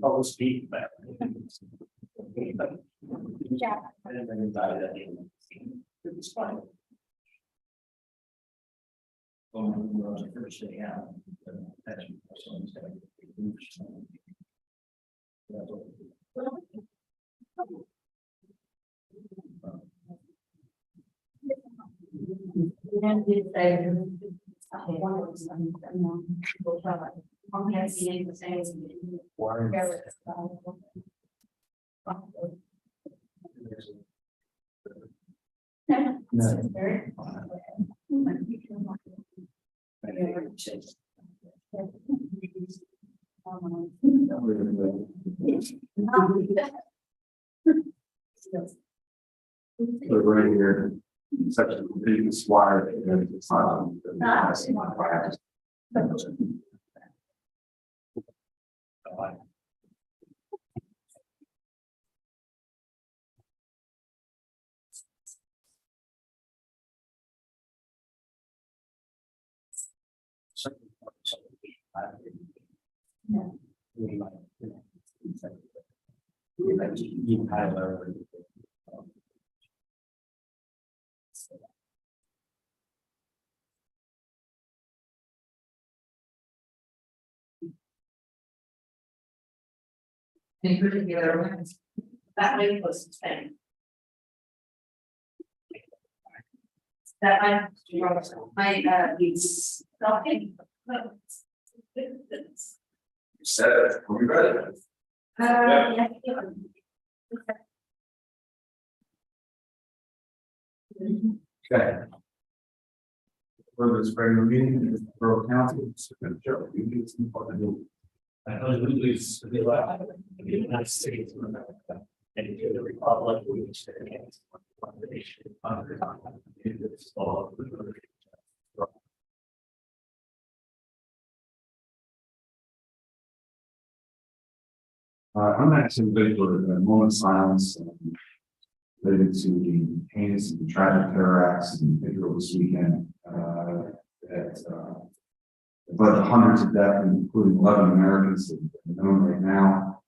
I'll speak back. Yeah. It's fine. First day out. We're right here, such a big wire. It's not. In particular, that way was the same. That my it's okay. Said it. Are we ready? Yeah. Okay. For this regular meeting, in the Borough Council, Joe, you need some fun to do. I know we lose the United States of America and to the Republic which stands one nation under God, indivisible, with liberty and justice. I'm asking for a moment of silence related to the heinous and tragic terror acts in Israel this weekend that led to hundreds of deaths, including 11 Americans that are known right now.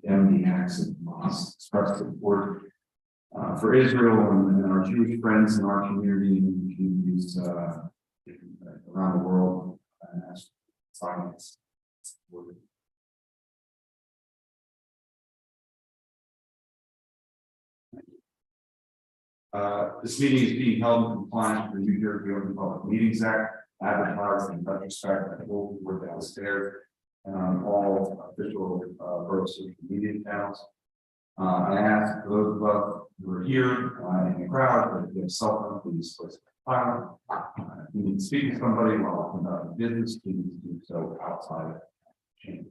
Condemn the acts of Hamas, express support for Israel and our Jewish friends in our community and communities around the world, and ask silence. This meeting is being held in compliance with the New Jersey Open Public Meetings Act, advertised in retrospect at both board downstairs and on all official borough social media accounts. I ask for those of us who are here in the crowd, that if you have cell phone, please place it on silent. If you need to speak to somebody while conducting business, please do so outside of the chamber.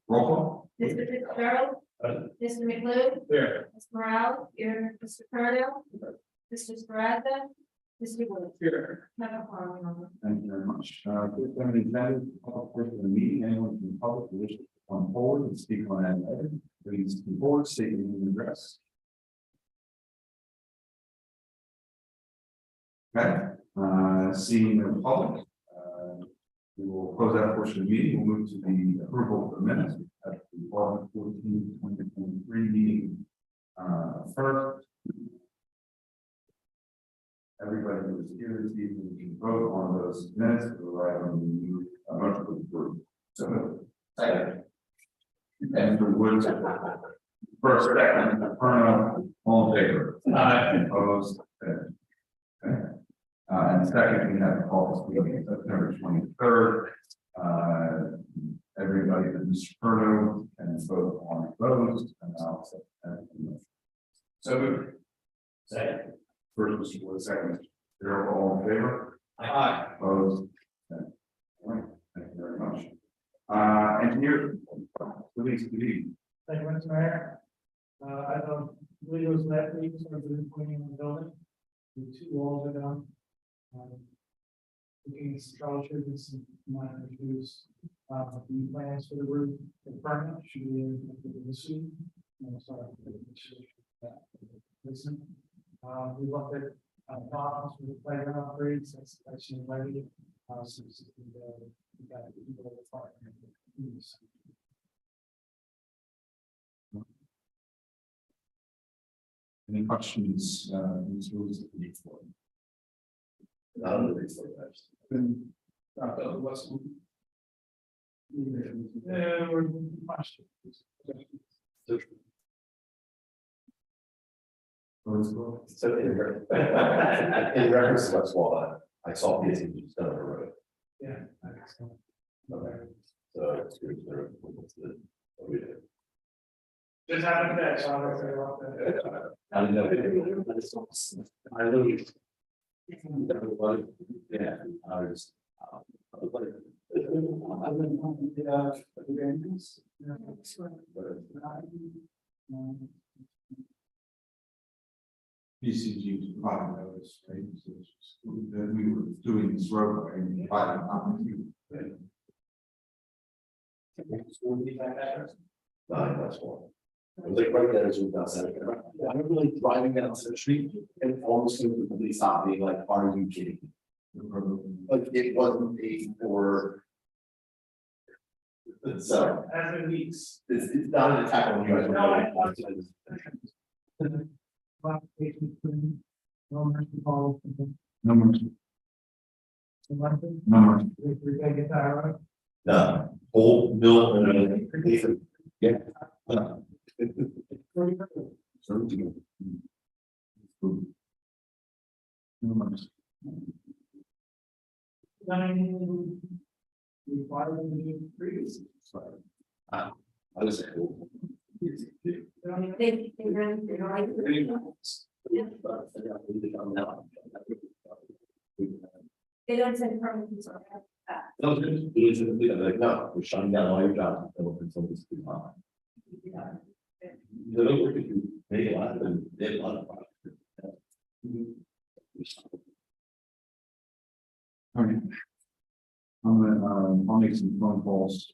Roll call. Mr. Fitzgerald. Mr. McLeod. There. Ms. Morale. Here. Mr. Curdo. Mr. Esperanza. Mr. Wood. Here. Madam Clerk. Thank you very much. Quick limited agenda, public portion of the meeting, anyone from the public who wishes to come forward and speak on that item, please come forward, state your name and address. Okay, seeing no public, we will close that portion of the meeting. We'll move to the approval of the minutes at the August 14, 2023 meeting. First, everybody who is here this evening can vote on those minutes to the right on the new motion to approve. So, second. And for Woods, first, second, Perno, all in favor? Aye. Opposed? Okay. And second, we have a call this meeting, September 23rd. Everybody that Mr. Perno can vote on opposed, and I'll say that. So moved. Second. First, Mr. Wood, second, Mr. Darrell, all in favor? Aye. Opposed? Okay. All right. Thank you very much. Engineer, please, please. Thank you, Mr. Mayor. I don't believe it was last week, so I've been pointing on the building. The two walls are down. looking at some troubleshooting, some minor issues. The plans for the roof, the permit should be in this week. Listen, we looked at problems with the playground upgrades, that's actually ready. So we got people with fire. Any questions, these rules that we need for? We're question. So in reference to what's wall, I saw these just down the road. Yeah. I think so. Okay. So it's good. What's the? What we do? Just happened today, so I'll say about that. I didn't know. I literally. Yeah, I was. PCG was providing those, right? So it's just that we were doing this roadway and providing opportunity. That's one. It was like right there as we got center. I remember like driving down Center Street and almost completely stopped me, like, are you kidding me? Like it wasn't paid for. So As in weeks. it's not an attack on you guys. Numbers, numbers. We gotta get that right. No, whole mill and yeah. Numbers. We filed in the new previous. I was. They don't send permits or that. No, it's like, no, we're shutting down all your jobs. Until this is on. The way we could make a lot of them, they have a lot of projects. All right. I'll make some phone calls.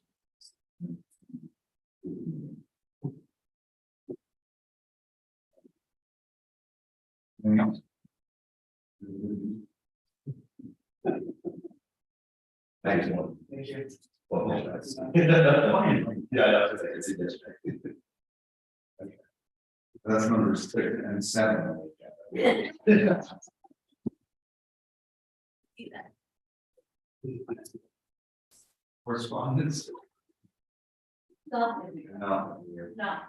Anything else? Thanks, one. Thank you. Well, that's- Yeah, that's it. That's number 6 and 7. See that. Correspondence? No, No. no.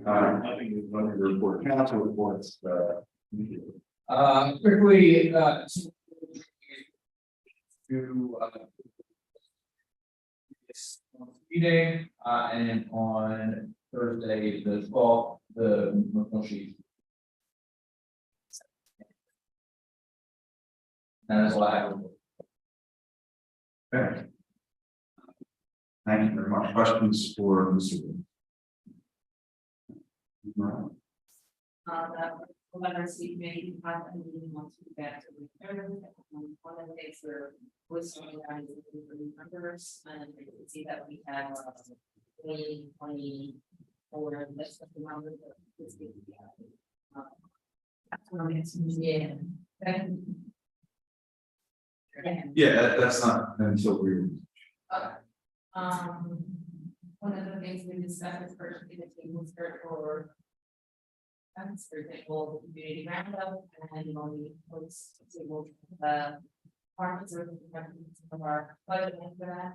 I think it's one of the report, council reports, Quickly, this meeting, and on Thursday, the 12th, the motion sheet. That is all I have. okay. Thank you very much. Questions for Mr. Wood? The letter C committee, have a meeting once we get to the third. One of the things we're listing out is the numbers, and you can see that we have 2024 list of the numbers that this week we have. That's one of the Yeah, that's not until we. One of the things we discussed is purchasing a table skirt for. For example, the community roundup, and when we post table, partners are some of our budget for that.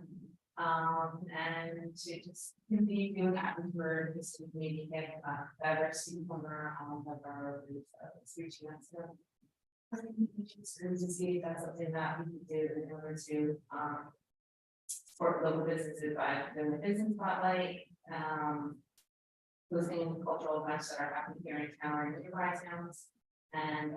And to just continue doing that, for this community get better student corner of our speech and stuff. I think we should serve to see if that's something that we can do in order to support local businesses by doing the business spotlight, posting cultural events that are happening here in town and nearby towns, and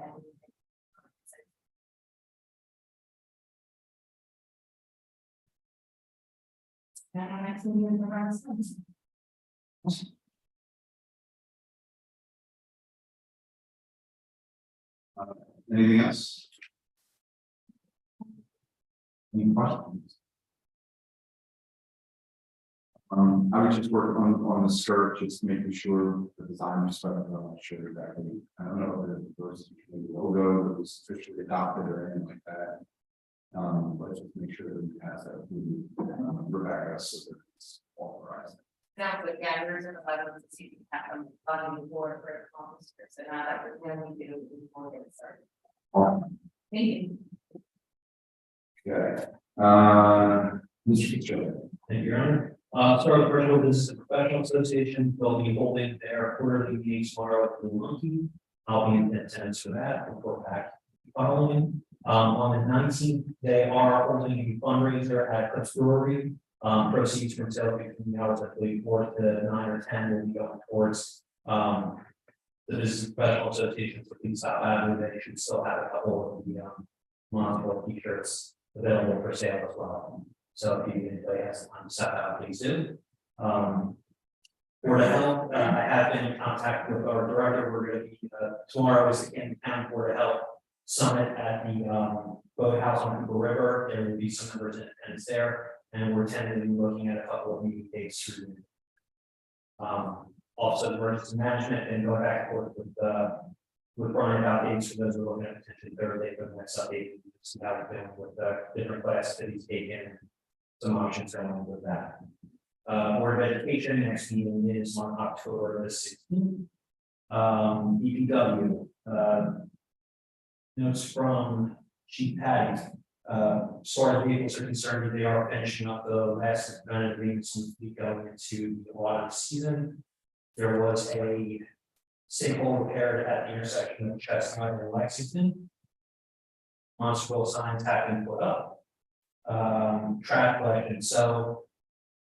our next meeting is around Sunday. Anything else? Any questions? I would just work on the skirt, just making sure the design is sure exactly. I don't know if it was the logo that was officially adopted or anything like that. But just make sure that it has that Rebecca, so that it's authorized. Sounds like, yeah, there's a lot of see happen on the board for officers, and that was when we do before we get started. Thank you. Okay. Mr. Fitzgerald. Thank you, Your Honor. Start with Borough Business and Professional Association, they'll be holding their quarterly meeting tomorrow at the Monkey. I'll be in attendance for that, report back following. On the 19th, they are holding a fundraiser at Cliff's Brewery. Proceeds from sale between the hours, I believe, 4 to 9 or 10 will be going towards the Business and Professional Association for Peace South Avenue. They should still have a couple of the Montville t-shirts available for sale as well. So if anybody has time to set out, please do. Board of Health, I have been in contact with our director. We're going to be tomorrow is the Camden County Board of Health Summit at the boathouse on Cooper River. There will be some members in attendance there, and we're tentatively looking at a couple of meeting dates through. Also, emergency management and going back and forth with Brian about dates for those who are looking at potentially Thursday for the next update. See how we're doing with different classes that he's taken. Some options around with that. Board of Education next meeting is on October the 16th. EPW notes from Chief Patty. As far as vehicles are concerned, they are finishing up the last amount of agreements to be going into the autumn season. There was a sinkhole repaired at the intersection of Chestnut and Lexington. Monsterville signs have been put up. Track legend. So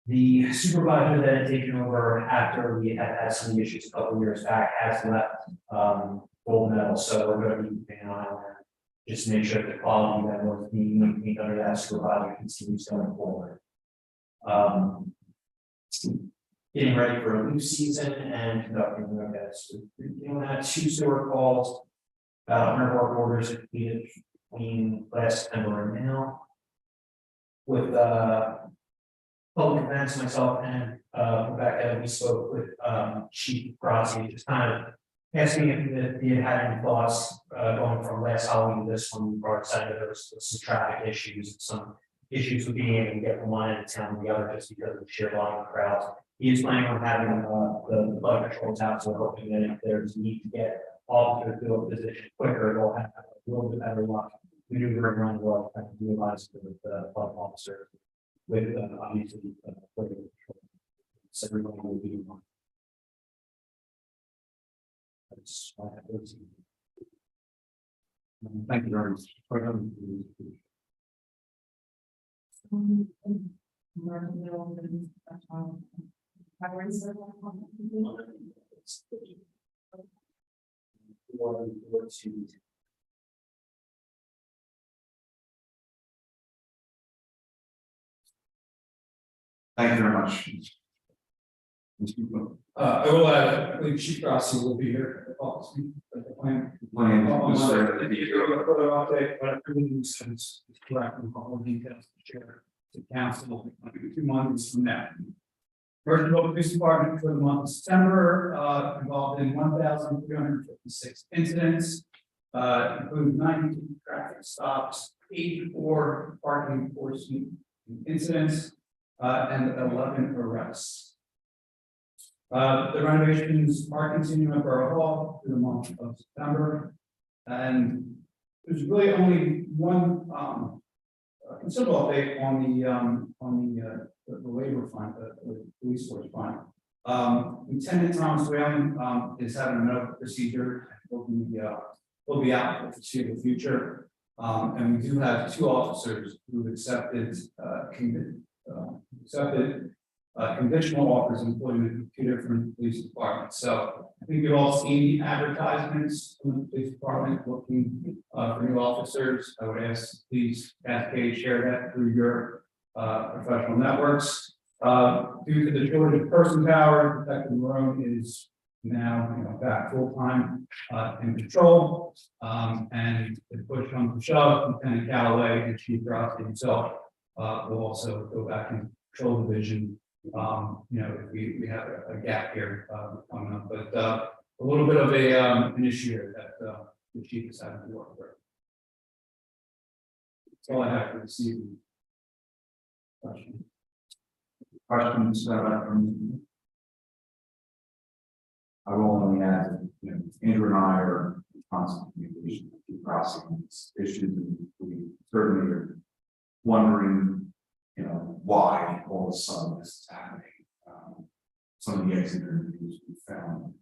the supervisor that had taken over after we had some issues a couple of years back has left gold medal. So we're going to be keeping an eye on that. Just to make sure the quality that was being maintained under that supervisor continues going forward. Getting ready for a new season and conducting the best. Doing that 2 sewer calls, about 100 work orders completed between last September and now. With public events, myself and Rebecca, we spoke with Chief Grassi, just kind of asking if he had any thoughts going from last Halloween to this one. We brought decided there was some traffic issues, some issues with being able to get from one end of town to the other just because of the sheer volume of crowds. He is planning on having the bug patrols out, so we're hoping that if there's a need to get officers to a position quicker, they'll have a little bit better luck. We do bring around the world, I can realize with the bug officer, with obviously so everybody will be on. Thank you very much. Thank you very much. I will add, I believe Chief Grassi will be here at the plan. Plan was there to be here. Further update, but everything you said is correct in all details to share to council 2 months from now. Virtual Police Department for the month of September involved in 1,356 incidents, including 92 traffic stops, 84 parking enforcement incidents, and 11 arrests. The renovations are continuing at Borough Hall through the month of September, and there's really only one considerable update on the labor fund, the police force fund. Lieutenant Thomas Whalen is having a medical procedure. Will be out for the foreseeable future, and we do have 2 officers who accepted conditional offers of employment with 2 different police departments. So I think you've all seen the advertisements from the police department looking for new officers. I would ask please cascade share that through your professional networks. Due to the shortage of person power, Detective Borough is now, back full-time, in control. And the push comes to shove, Lieutenant Callaway and Chief Drosky himself, will also go back and control division. If we have a gap here, coming up, but, a little bit of an issue here that, the chief is having to work with. That's all I have for this evening. Questions, from? I will only add, Andrew and I are in constant communication with processing these issues, and we certainly are wondering, why all of a sudden this is happening. Some of the exit interviews we found,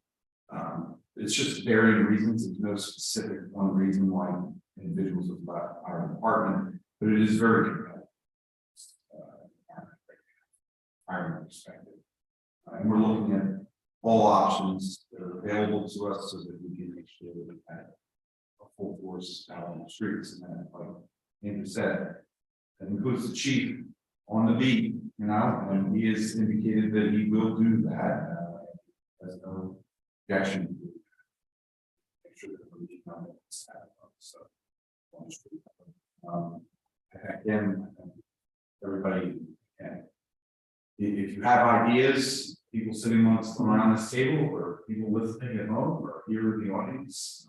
it's just varying reasons. There's no specific one reason why individuals have left our department, but it is very competitive. Hiring perspective. And we're looking at all options that are available to us so that we can make sure that we have a full force out on the streets. And then, like Andrew said, that includes the chief on the beat, and he has indicated that he will do that. There's no objection to make sure that we can know what's happening. So, again, everybody can. If you have ideas, people sitting around this table, or people listening at home, or here in the audience,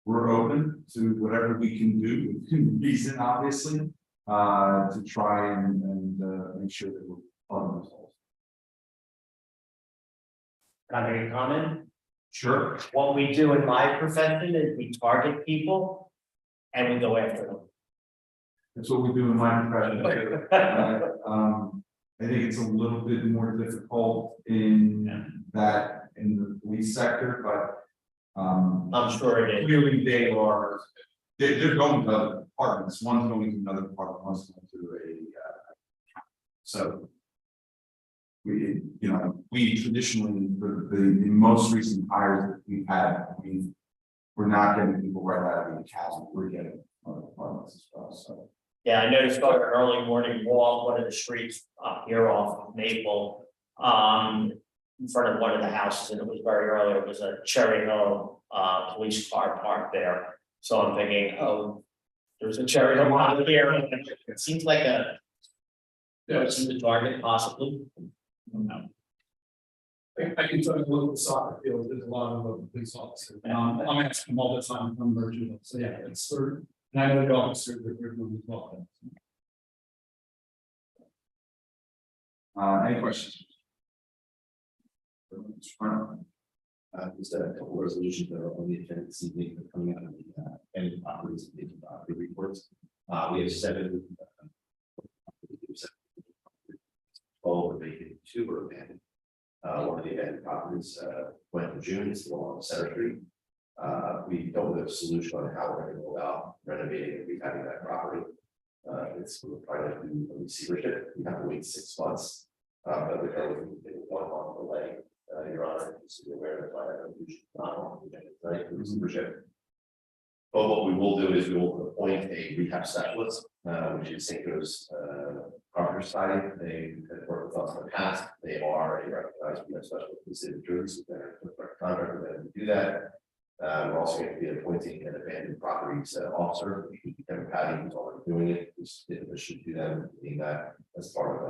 we're open to whatever we can do within reason, obviously, to try and make sure that we're on the results. Can I make a comment? Sure. What we do in my profession is we target people and we go after them. That's what we do in my profession. I think it's a little bit more difficult in the police sector, but I'm sure it is. clearly they're going to other departments. One's going to another department, one's going to a so we traditionally the most recent hires that we've had, we're not getting people right out of the academy, we're getting other departments as well. So Yeah, I noticed about an early morning walk, one of the streets up here off of Maple, in front of one of the houses, and it was very early. It was a Cherry Hill police car parked there. So I'm thinking, oh, there's a Cherry Hill out here. It seems like it's the target possibly. No. I can tell you local soccer field, there's a lot of local police officers. I'm asking them all the time from virtual. So yeah, it's sort of, and I know the officers that we're doing as well. any questions? Just a couple of resolutions that are on the agenda this evening that are coming out of the end properties and the reports. We have 7. 12 are vacant, 2 are abandoned. One of the abandoned properties went in June, it's still on Center Street. We don't have a solution on how we're going to go about renovating and rehabbing that property. It's we're trying to do a receivership. We have to wait 6 months. But we're currently in 1 month delay. Your Honor, just to be aware of why not on the agenda tonight for receivership. But what we will do is we will appoint a rehab specialist, which is St. Joe's Carpenter Society. They have worked with us in the past. They are a recognized rehab specialist in the city of Jersey, so they're a contractor with them to do that. We're also going to be appointing an abandoned properties officer, which would be Kevin Patty, who's already doing it. Who's in addition to them doing that as part of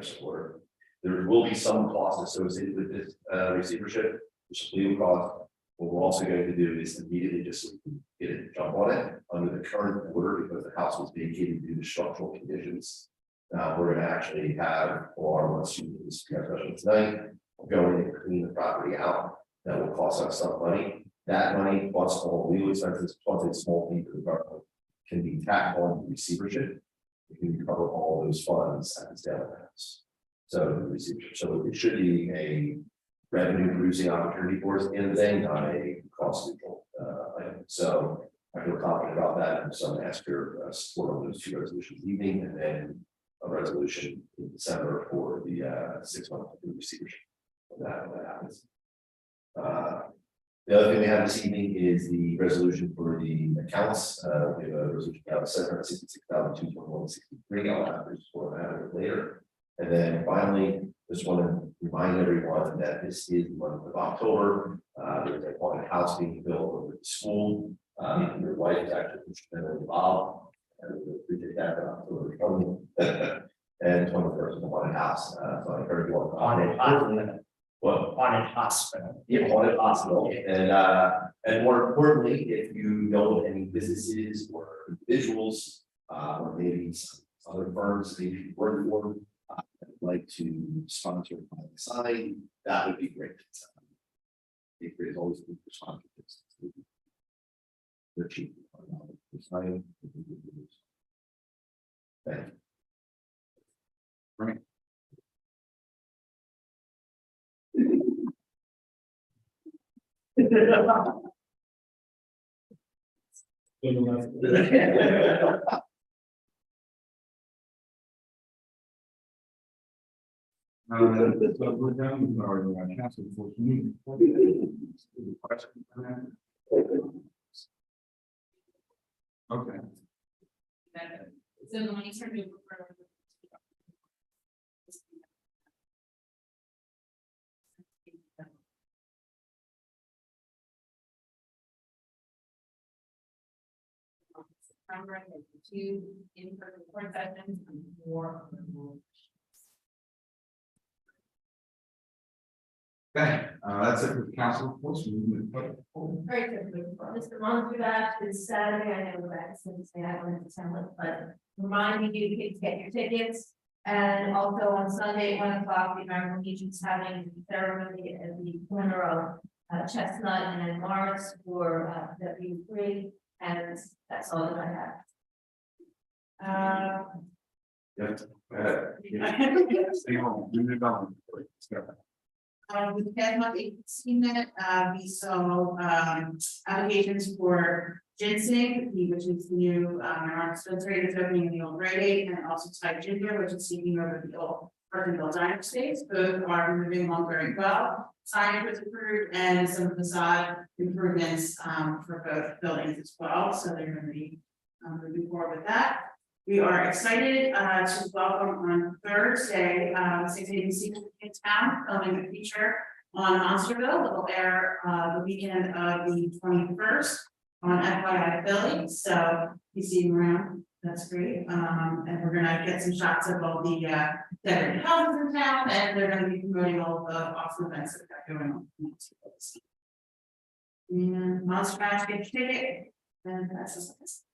support. There will be some costs associated with this receivership, which is legal cost. What we're also going to do is immediately just so we can get a jump on it under the current order, because the house was vacated due to structural conditions. We're going to actually have, or once you do this special tonight, go in and clean the property out. That will cost us some money. That money plus all legal expenses plus a small fee for the government can be tacked on the receivership. We can recover all those funds at the sale of the house. So the receivership, so it should be a revenue producing opportunity for us at the end of the day, not a cost neutral item. So I feel confident about that. And so I'm ask your support on those 2 resolutions this evening, and then a resolution in December for the 6-month receivership. When that happens. The other thing we have this evening is the resolution for the accounts. We have a resolution of $766,221.63. I'll have to for that later. And then finally, Just want to remind everyone that this is the month of October. There's a haunted house being built over the school. Your wife is actually involved. And we did that on October 20th and 21st in the haunted house. So I encourage you all to Haunted hospital. Yeah, haunted hospital. And more importantly, if you know of any businesses or individuals, or maybe some other firms, maybe you work for, like to sponsor by the sign, that would be great. It is always good for sponsorships. They're cheap. Thank you. Right. So we're done with our council for meeting. Okay. So the money turned over for. September, there's 2 in-person court sessions and 4 remote. Okay, that's it for the council reports. We move to Very quickly, Mr. Monserrat is Saturday, I know that since they haven't attended, but reminding you to get your tickets. And also on Sunday at 1 o'clock, the American Legion's having a ceremony at the corner of Chestnut and Morris for W3, and that's all that I have. Yes. Stay home. We move on. With past month 18 minute, we saw applications for ginseng, which is the new dispensary that's opening in the old Rite Aid, and also Thai ginger, which is taking over the old Perkinville Diner space. Both are moving along very well. Signage was approved and some facade improvements for both buildings as well. So they're going to be moving forward with that. We are excited to welcome on Thursday, 6 ABC in town, filming a feature on Monsterville that will air the weekend of the 21st on FYI Philly. So you see them around, that's great. And we're gonna get some shots of all the decorated houses in town, and they're gonna be promoting all the awesome events that are going on. And Monster Mash, get your ticket, and that's just.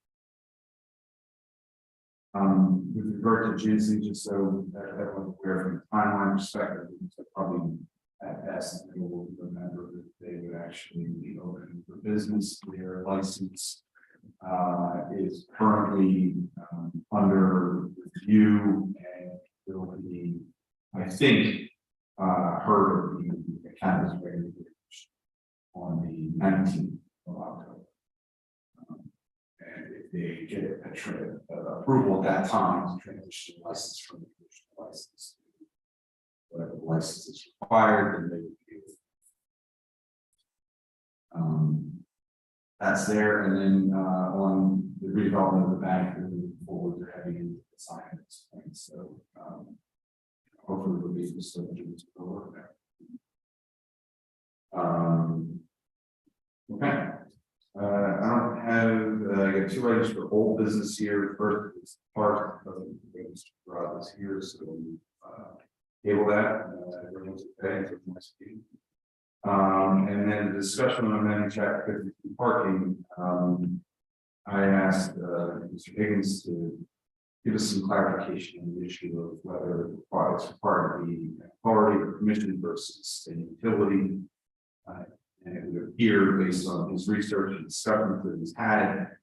With regard to ginseng, just so everyone's aware from a timeline perspective, it's probably at best, they will remember that they would actually be open for business. Their license is currently under review and will be, I think, heard of the cannabis regulation on the 19th of October. And if they get approval at that time to transition the license from the conditional license to whatever the license is required, then they would be that's there. And then on the redevelopment of the bank, they're moving forward, they're heading into the design at this point. So hopefully we'll be able to still do this work there. Okay. I don't have, I got 2 items for old business here. First is part of Mr. Rob is here, so table that. Everyone's okay for the next meeting. And then the discussion on amending chapter 52 parking. I asked Mr. Higgins to give us some clarification on the issue of whether it's part of the authority or commission versus a utility. And it would appear, based on his research and discoveries that he's had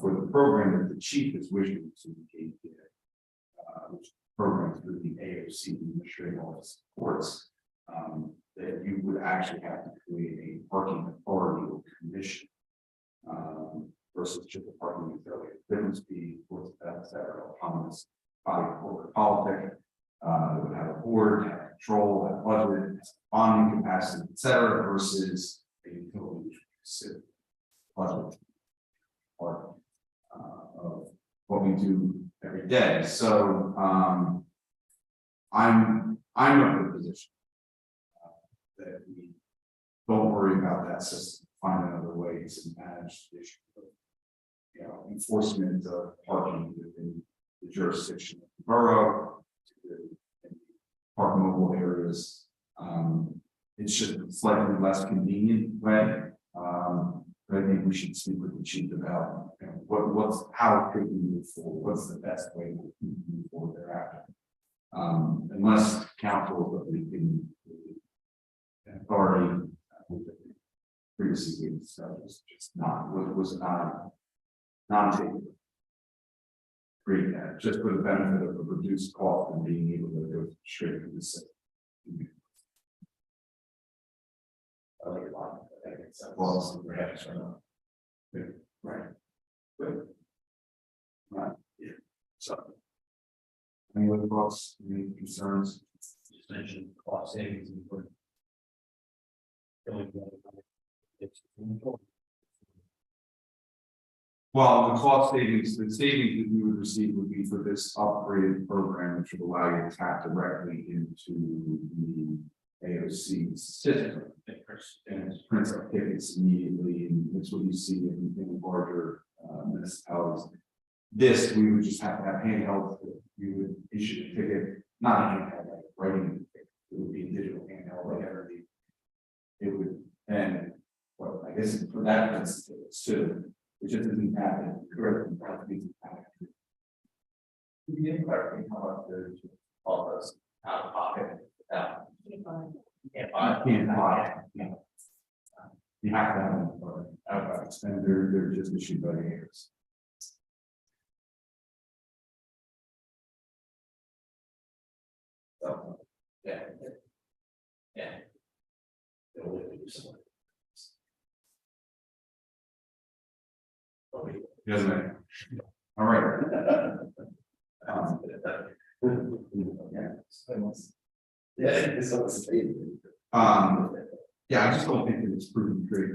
for the program that the chief is wishing to engage in, which is the program through the AOC, the Administrative Office of Courts, that you would actually have to create a parking authority or commission versus just a parking authority. The difference being, of course, that's autonomous body corporate politic. That would have a board, have control, have budget, bonding capacity, etc., versus a utility which would sit budget part of what we do every day. So I'm I'm of the position. That we don't worry about that system, find another way to manage the issue of, you know, enforcement of parking within the jurisdiction of the borough. Park mobile areas, it's just a slightly less convenient way. But I think we should speak with the chief about, you know, how could we move forward, what's the best way to move forward thereafter. Unless council, but we can authority previously we discussed was just was not taken. Great, just for the benefit of a reduced cost and being able to go straight to the city. I like it a lot. I think it's, Well, we're happy to know. Right. Good. Right, yeah, so. Any other thoughts, any concerns? Just mentioned cost savings and for. It's important. Well, the cost savings, the savings that you would receive would be for this upgraded program, which would allow you to tap directly into the AOC system. And print up tickets immediately, and that's what you see in larger municipalities. This, we would just have to have handheld, you would issue a ticket, not a handheld, like writing, it would be a digital handheld, like everything. It would, and, well, I guess for that instance, too, it just doesn't happen, correctly, We didn't clarify how much there's all those out of pocket. I can't buy it, you know. You have to have them, and they're just issued by the heirs. So, yeah. Yeah. They'll live with someone. Doesn't it? All right. Yeah, it's almost. Yeah, I just don't think that it's proven to create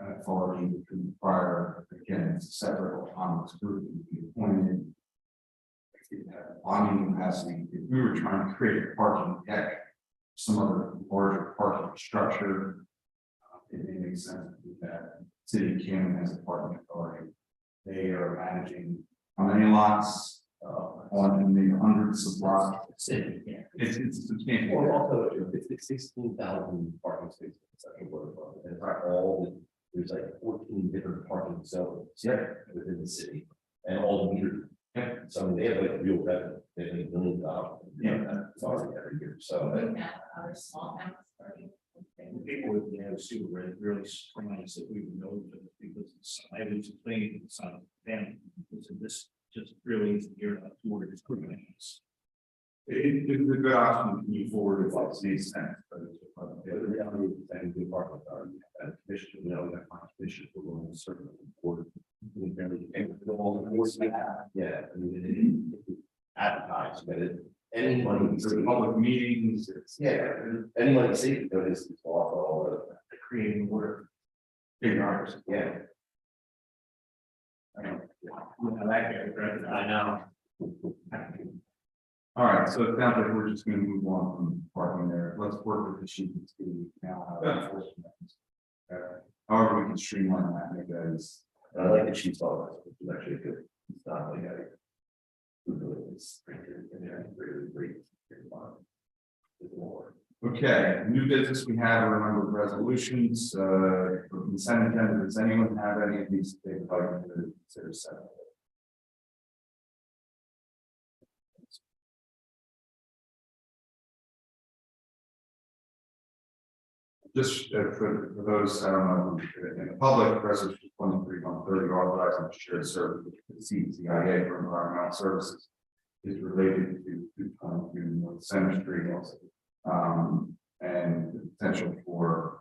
an authority that could require, again, it's a separate autonomous group to be appointed. Bonding capacity, if we were trying to create a parking deck, some other larger parking structure, it may make sense to do that. City of Canton has a parking authority. They are managing how many lots, on the hundreds of lots. It's substantial. Or also, it's 16,000 parking spaces. And it's not all, there's like 14 different parking zones within the city. And all the meters. So they have like real revenue, they have millions of dollars. It's already every year, so. We have other small towns. People would, you know, super really surprised that we would know that because I was explaining to the son of the family, so this just really isn't geared up toward its programs. It's a good option to move forward if it makes sense, but The reality is that the apartment are, commission, you know, that commission will go in a certain board. Yeah, I mean, it advertise, but any money. there's public meetings, it's Any money saved, though, is off all the Creating order. big numbers. yeah. I know. All right, so it sounds like we're just gonna move on from parking there. Let's work with the chief and see now how that enforcement happens. However, we can streamline that, make that is. And I like the chief's office, which is actually good. It's not like a. It's really great. There's more. Okay, new business, we have a number of resolutions, for consent agenda. Does anyone have any of these they'd like to consider separate? Just for those, I don't know, in the public, resolution 23-130 authorizing the shared service with the CCIA for environmental services is related to 222 North Center Street also. And the potential for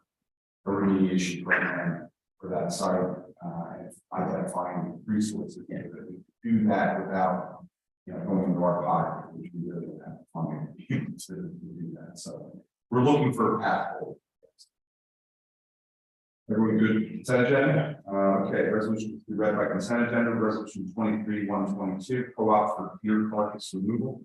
a remediation program for that site, and identifying resources that we do that without, you know, going into our pocket, which we really don't have funding to do that. So we're looking for a path forward. Everyone good? Consent agenda? Okay, resolution to be read by consent agenda, resolution 23-122, co-op for beer carcass removal.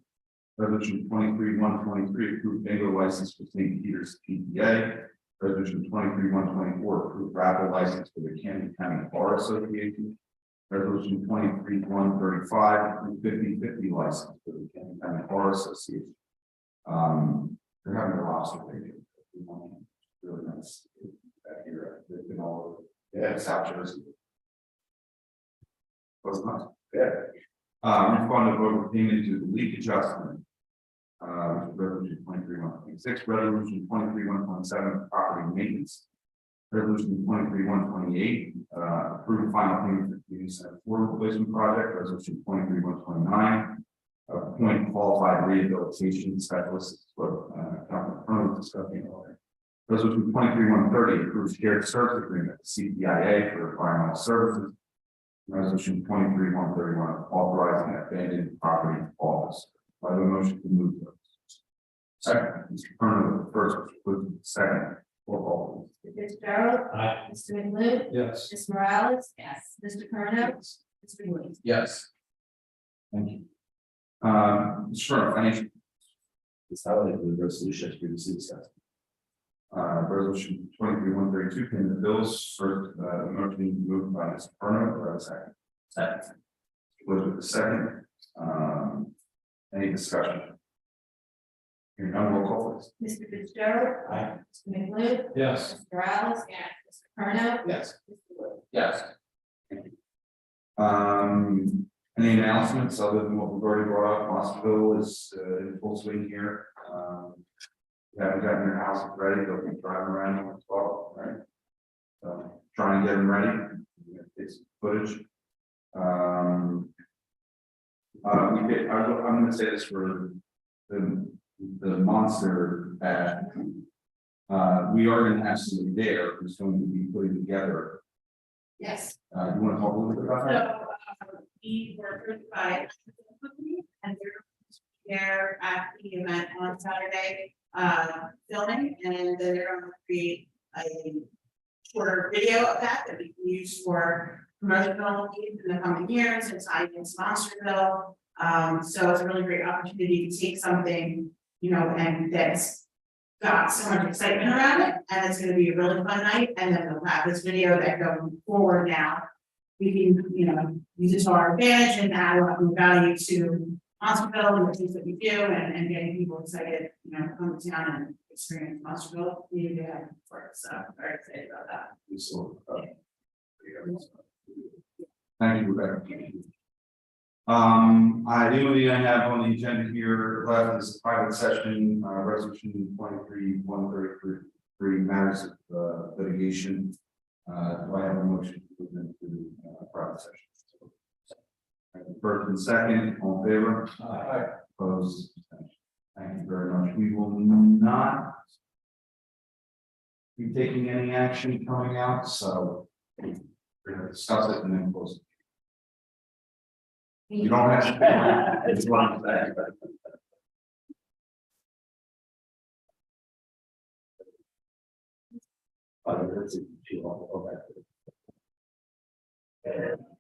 Resolution 23-123, approved bingo license for St. Peter's PTA. Resolution 23-124, approved raffle license for the Camden County Bar Association. Resolution 23-135, approved 50/50 license for the Camden County Bar Association. They're having a lobster day. Really nice. Back here, they've been all over. Yeah, South Jersey. Was not. Yeah. Refund of overpayment to the leak adjustment. Resolution 23-126, resolution 23-127, property maintenance. Resolution 23-128, approved final payment for community center floor replacement project. Resolution 23-129, appoint qualified rehabilitation specialists for Councilman Cronin discussing earlier. Resolution 23-130, approves shared service agreement, CPIA for environmental services. Resolution 23-131, authorizing abandoned property office. I have a motion to move those. Second, Mr. Cronin with the first, Mr. Booth with the second. Roll call, Mr. Fitzgerald. Aye. Mr. McLean. Yes. Ms. Morales. Yes. Mr. Kerno. Mr. Williams. Yes. Thank you. Mr. Cronin, financial. This highlight of the resolution as previously discussed. Resolution 23-132, payment of bills. First, motion moved by Mr. Cronin, or a second. Second. Was with the second. Any discussion? Hearing none, roll call please. Mr. Fitzgerald. Aye. Mr. McLean. Yes. Ms. Morales. Yes. Mr. Kerno. Yes. Mr. Williams. Yes. Any announcements other than what we've already brought up? Hospital is in full swing here. You haven't gotten your houses ready, they'll be driving around on 12, right? So trying to get them ready, take some footage. I'm gonna say this for the monster that we are gonna have somebody there who's going to be putting together. Yes. You want to talk a little bit about that? So, we were approved by a company and they're there at the event on Saturday, filming, and then they're going to create a shorter video of that we can use for promotional needs in the coming years and tie in Sponsorville. So it's a really great opportunity to take something, you know, and that's got so much excitement around it, and it's gonna be a really fun night, and then we'll have this video that going forward now. We can, you know, use it to our advantage and add a lot of value to Monsterville and the things that we do and getting people excited, you know, come to town and experience Monsterville. We need to have for it, so I'm very excited about that. Thank you, Rebecca. The only thing I have on the agenda here left is private session, resolution 23-133 matters of litigation. Do I have a motion to move into private session? First and second, all in favor? Aye. Opposed? Thank you very much. We will not be taking any action coming out, so we're going to discuss it and then close it. You don't have to. It's one thing. That's too long.